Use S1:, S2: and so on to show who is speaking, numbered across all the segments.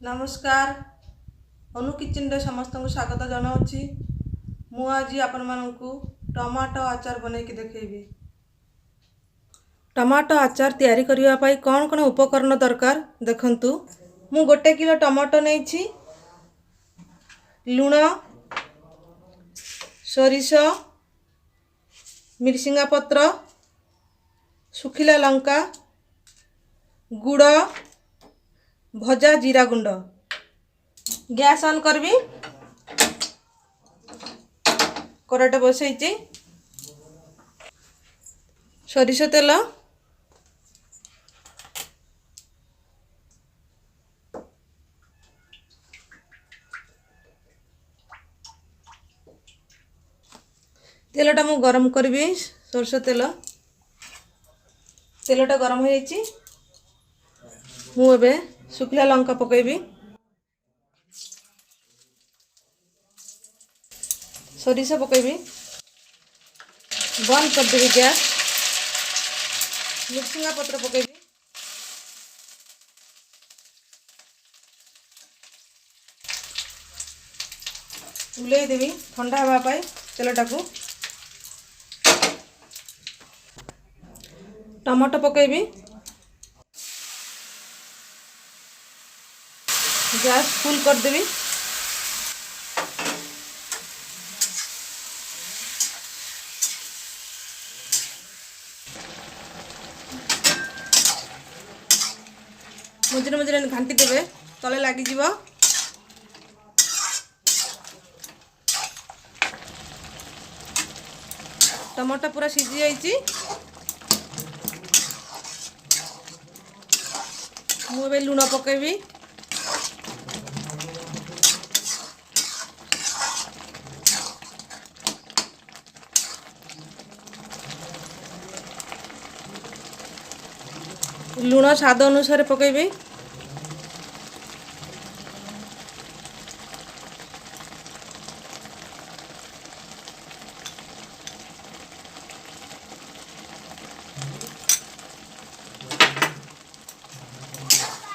S1: नमस्कार। अनु किचन रे समस्त को स्वागत जनाऊँगी। मु आज आपण मानू टमाटो आचार बन के देखी। टमाटो आचार तैयारी करने पाई कौन कौन उपकरण दरकार देखंतु। मु 1 किलो टमाटो नहीं, लुण, सोरिष, मिर्सिंगा पत्र, सुखिला लंका, गुड़, भजा जीरा गुंड। गैस ऑन करबी, कराटे बसैची, सोरिष तेल, तेलटा मु गरम करबी। सोरिष तेलटा गरम हो जाइए। मु एबे सुखिला लंका पकेबी, सोरिष पकेबी, बंद कर देबी गैस। मिर्सिंगा पत्र पकेबी, उल्लै देबी ठंडा हवा पाई तेलटा को। टमाटो पकेबी, गैस फुल कर देबी। मझे मझे घांटी देवे, तले लगी जीव। टमाटो पूरा सीझी जाइए। मुझे लुण पकेबी, लुण स्वाद अनुसार पकेबी।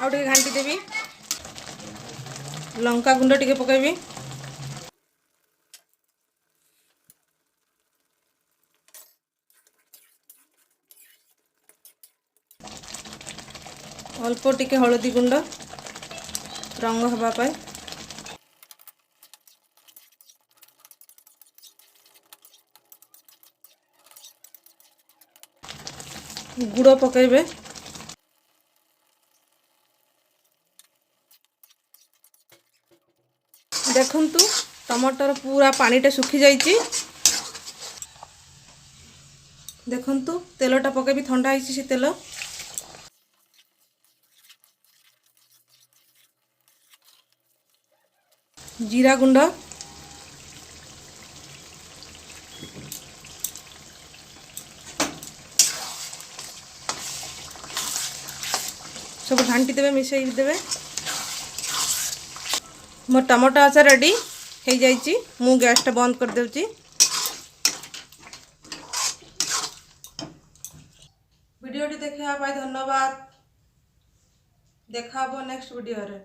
S1: आउ टे घांटी देबी, लंका गुंड टिके पकेबी, अल्प टिके हलदी गुंड रंग हवा पाई, गुड़ पकेबे। देखंतु टमाटर पूरा पानीटा सुखी जाइए। देखंतु तेलटा पकेबी, ठंडा होइछि से तेल। जीरा गुंड, सब घांटी देवे, मिसई देवे। मोर टमाटो आचार रेडी हो जाइए। मु गैसटा बंद कर देउची। वीडियोटी देखा धन्यवाद। देखा नेक्स्ट वीडियो रे।